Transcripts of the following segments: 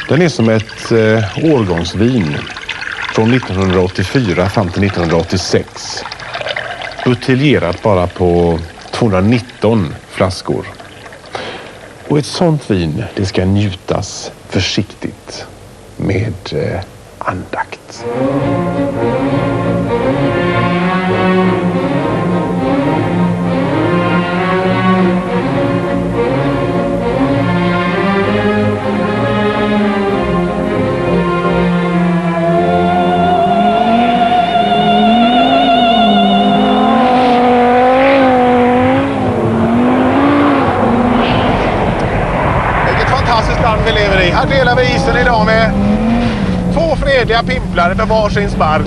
Den är som ett årgångsvin från 1984 fram till 1986. Buteljerat bara på 219 flaskor. Och ett sånt vin, det ska njutas försiktigt med andakt. Vi lever i. Här delar vi isen idag med 2 fredliga pimplare för varsin spark.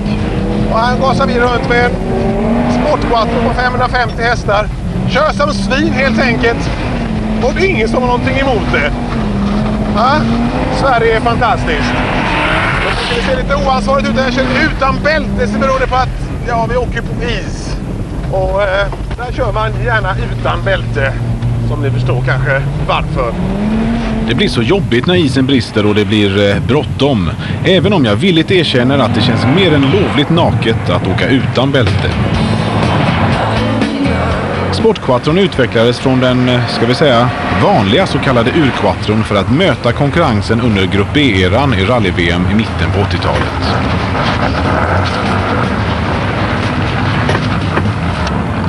Och här gasar vi runt med en sportquattro på 550 hästar. Kör som svin helt enkelt. Och det är ingen som har någonting emot det. Ja, Sverige är fantastiskt. Det ser lite oansvarigt ut. Jag kör utan bälte, så beror det på att vi åker på is. Och där kör man gärna utan bälte. Som ni förstår kanske varför. Det blir så jobbigt när isen brister och det blir bråttom. Även om jag villigt erkänner att det känns mer än lovligt naket att åka utan bälte. Sportquattron utvecklades från den, ska vi säga, vanliga så kallade urquattron för att möta konkurrensen under Grupp B-eran i rally-VM i mitten på 80-talet.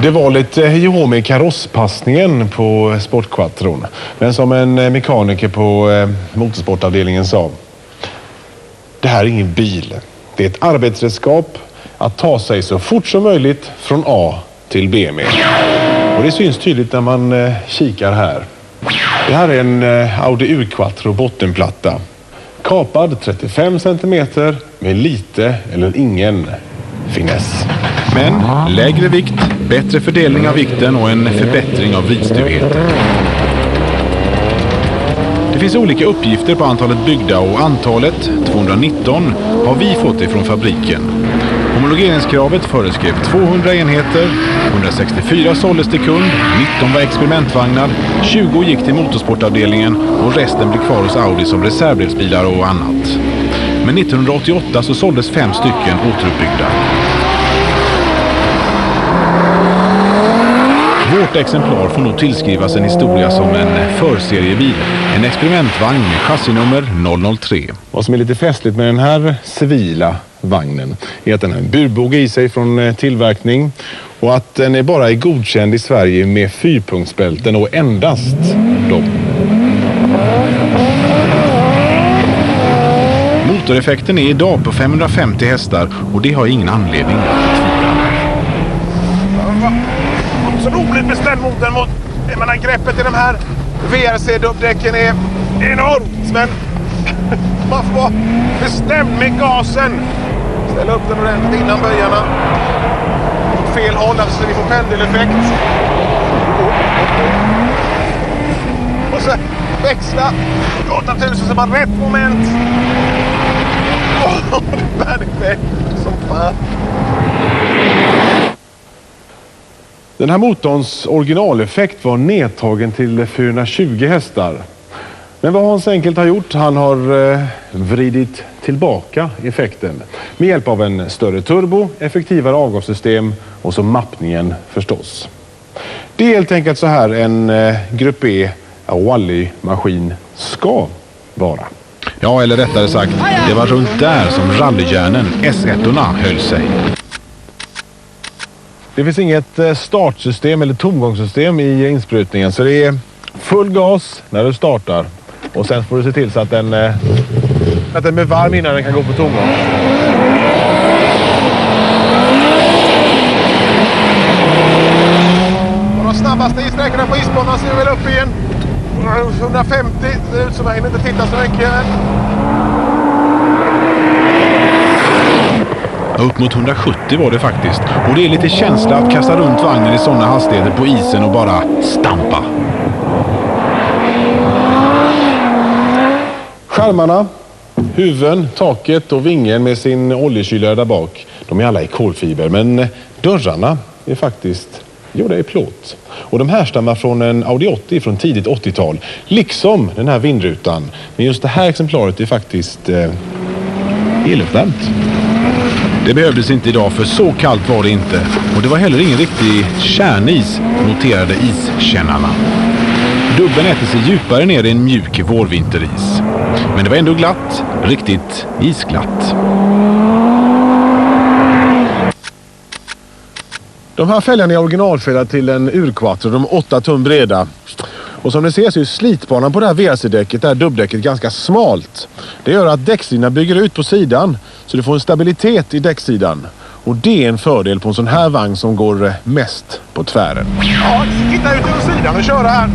Det var lite hej med karosspassningen på sportquattron. Men som en mekaniker på motorsportavdelningen sa: det här är ingen bil. Det är ett arbetsredskap att ta sig så fort som möjligt från A till B med. Och det syns tydligt när man kikar här. Det här är en Audi urquattro bottenplatta. Kapad 35 cm med lite eller ingen finess. Men lägre vikt, bättre fördelning av vikten och en förbättring av vridstyvheten. Det finns olika uppgifter på antalet byggda och antalet, 219, har vi fått ifrån fabriken. Homologeringskravet föreskrev 200 enheter, 164 såldes till kund, 19 var experimentvagnar, 20 gick till motorsportavdelningen och resten blev kvar hos Audi som reservdelsbilar och annat. Men 1988 så såldes 5 stycken återuppbyggda. Vårt exemplar får nog tillskrivas en historia som en förseriebil. En experimentvagn med chassinummer 003. Vad som är lite festligt med den här civila vagnen är att den har en burbåge i sig från tillverkning och att den är bara godkänd i Sverige med 4-punktsbälten och endast dem. Motoreffekten är idag på 550 hästar och det har ingen anledning att tvivla. Så roligt med ställmotorn mot, greppet i de här VRC-dubbdäcken är enormt, men man får vara bestämd med gasen. Ställa upp den ordentligt innan böjarna. Åt fel håll, så vi får pendeleffekt. Och så växla 8000 så man rätt moment. Det är perfekt som fan. Den här motorns originaleffekt var nedtagen till 420 hästar. Men vad Hans Enkelt har gjort, han har vridit tillbaka effekten med hjälp av en större turbo, effektivare avgassystem och så mappningen förstås. Det är helt enkelt så här en Grupp E rallymaskin ska vara. Ja, eller rättare sagt, det var runt där som rallyhjärnen S1-orna höll sig. Det finns inget startsystem eller tomgångssystem i insprutningen, så det är full gas när du startar. Och sen får du se till så att den blir varm innan den kan gå på tomgång. Och de snabbaste issträckorna på isbanan ser vi väl upp igen. 150, det ser ut som jag hinner inte titta så mycket. Upp mot 170 var det faktiskt. Och det är lite känsla att kasta runt vagnen i sådana hastigheter på isen och bara stampa. Skärmarna, huven, taket och vingen med sin oljekylare där bak, de är alla i kolfiber. Men dörrarna är faktiskt Jo, det är plåt. Och de här stammar från en Audi 80 från tidigt 80-tal. Liksom den här vindrutan. Men just det här exemplaret är faktiskt eluppvärmt. Det behövdes inte idag, för så kallt var det inte. Och det var heller ingen riktig kärnis, noterade iskännarna. Dubben äter sig djupare ner i en mjuk vårvinteris. Men det var ändå glatt, riktigt isglatt. De här fälgarna är originalfälgar till en urquattro, de 8 tum breda. Och som ni ser så är slitbanan på det här VRC-däcket, det här dubbdäcket, ganska smalt. Det gör att däcksidorna bygger ut på sidan så du får en stabilitet i däcksidan. Och det är en fördel på en sån här vagn som går mest på tvären. Ja, titta ut över sidan och köra här.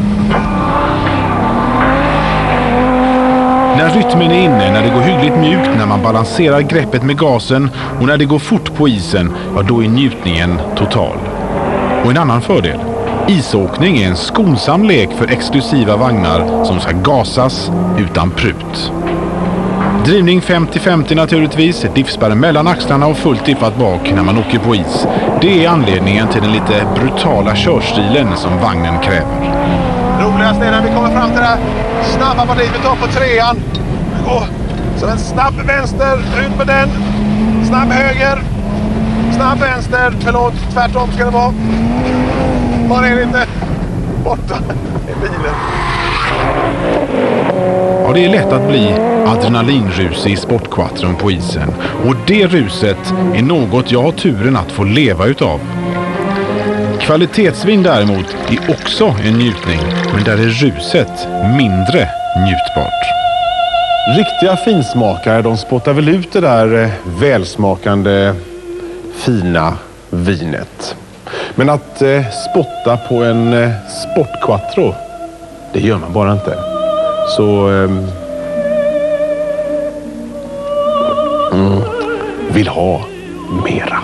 När rytmen är inne, när det går hyggligt mjukt, när man balanserar greppet med gasen och när det går fort på isen, ja då är njutningen total. Och en annan fördel. Isåkning är en skonsam lek för exklusiva vagnar som ska gasas utan prut. Drivning 50-50 naturligtvis, diffspärren mellan axlarna och fullt diffat bak när man åker på is. Det är anledningen till den lite brutala körstilen som vagnen kräver. Roligast är när vi kommer fram till det här snabba partiet vi tar på 3:an. Vi går som en snabb vänster, ut med den. Snabb höger. Snabb vänster, förlåt, tvärtom ska det vara. Var är det inte? Borta i bilen. Ja, det är lätt att bli adrenalinrusig i sportquattron på isen. Och det ruset är något jag har turen att få leva utav. Kvalitetsvin däremot är också en njutning, men där är ruset mindre njutbart. Riktiga finsmakare, de spottar väl ut det där välsmakande fina vinet. Men att spotta på en sportquattro, det gör man bara inte. Så vill ha mera.